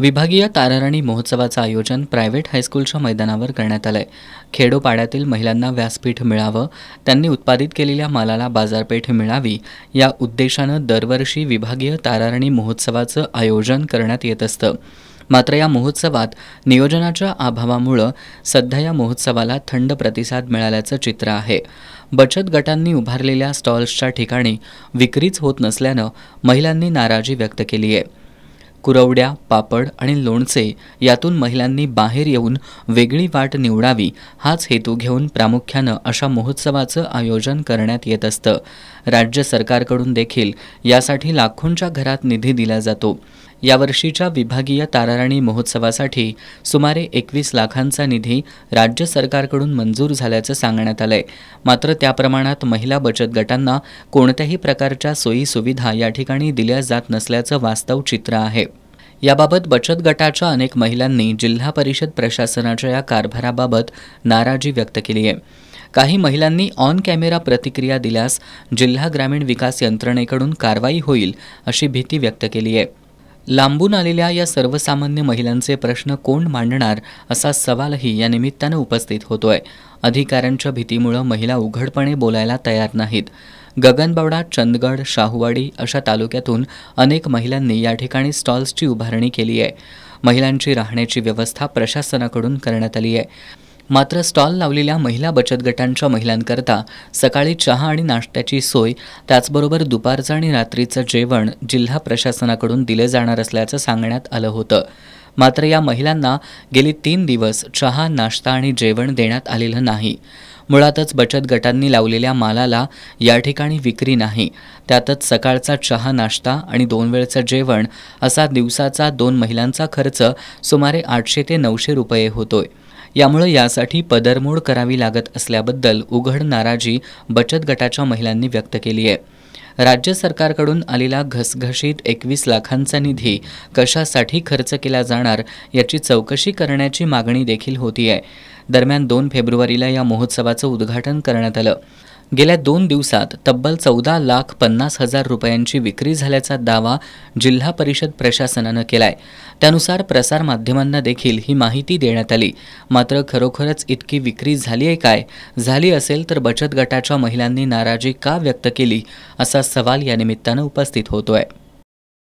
विभागीय ताराराणी महोत्सवाचं आयोजन प्रायव्हेट हायस्कूलच्या मैदानावर करण्यात आलंय। खेडोपाड्यातील महिलांना व्यासपीठ मिळावं, त्यांनी उत्पादित केलेल्या मालाला बाजारपेठ मिळावी या उद्देशानं दरवर्षी विभागीय ताराराणी महोत्सवाचं आयोजन करण्यात येत असतं। मात्र या महोत्सवात नियोजनाच्या अभावामुळे सध्या या महोत्सवाला थंड प्रतिसाद मिळाल्याचं चित्र आहे। बचत गटांनी उभारलेल्या स्टॉल्सच्या ठिकाणी विक्रीच होत नसल्यानं महिलांनी नाराजी व्यक्त केली आहे। कुरवड्या, पापड आणि लोणचे यातून महिलांनी बाहेर येऊन वेगळी वाट निवडावी हाच हेतू घेऊन प्रामुख्यानं अशा महोत्सवाचं आयोजन करण्यात येत असतं। राज्य सरकारकडून देखील यासाठी लाखोंच्या घरात निधी दिला जातो। यावर्षीच्या विभागीय ताराराणी महोत्सवासाठी सुमारे 21 लाखांचा निधी राज्य सरकारकडून मंजूर झाल्याचं सांगण्यात आलंय। मात्र त्या प्रमाणात महिला बचत गटांना कोणत्याही प्रकारच्या सोयी सुविधा या ठिकाणी दिल्या जात नसल्याचं वास्तव चित्र आहे। याबाबत बचत गटाच्या अनेक महिलांनी जिल्हा परिषद प्रशासनाच्या या कारभाराबाबत नाराजी व्यक्त केली आहे। काही महिलांनी ऑन कॅमेरा प्रतिक्रिया दिल्यास जिल्हा ग्रामीण विकास यंत्रणेकडून कारवाई होईल अशी भीती व्यक्त केली आहे। लांबून आलेल्या या सर्वसामान्य महिलांचे प्रश्न कोण मांडणार असा सवालही या निमित्तानं उपस्थित होतोय। अधिकाऱ्यांच्या भीतीमुळे महिला उघडपणे बोलायला तयार नाहीत। गगनबावडा, चंदगड, शाहूवाडी अशा तालुक्यातून अनेक महिलांनी या ठिकाणी स्टॉल्सची उभारणी केली आहे। महिलांची राहण्याची व्यवस्था प्रशासनाकडून करण्यात आली आहे। मात्र स्टॉल लावलेल्या महिला बचत गटांच्या महिलांकरता सकाळी चहा आणि नाश्त्याची सोय, त्याचबरोबर दुपारचं आणि रात्रीचं जेवण जिल्हा प्रशासनाकडून दिले जाणार असल्याचं सांगण्यात आलं होतं। मात्र या महिलांना गेली 3 दिवस चहा, नाश्ता आणि जेवण देण्यात आलेलं नाही। मुळातच बचत गटांनी लावलेल्या मालाला या ठिकाणी विक्री नाही। त्यातच सकाळचा चहा, नाश्ता आणि 2 वेळचं जेवण असा दिवसाचा 2 महिलांचा खर्च सुमारे 800 ते 900 रुपये होतोय। यामुळे यासाठी पदरमोड करावी लागत असल्याबद्दल उघड नाराजी बचत गटाच्या महिलांनी व्यक्त केली आहे। राज्य सरकारकडून आलेला घसघशीत 21 लाखांचा निधी कशासाठी खर्च केला जाणार याची चौकशी करण्याची मागणी देखील होती आहे। दरम्यान 2 फेब्रुवारीला या महोत्सवाचं उद्घाटन करण्यात आलं। गेल्या 2 दिवसात तब्बल 14,50,000 रुपयांची विक्री झाल्याचा दावा जिल्हा परिषद प्रशासनानं केलाय। त्यानुसार प्रसारमाध्यमांना देखील ही माहिती देण्यात आली। मात्र खरोखरच इतकी विक्री झाली आहे काय? झाली असेल तर बचत गटाच्या महिलांनी नाराजी का व्यक्त केली असा सवाल या निमित्तानं उपस्थित होतोय।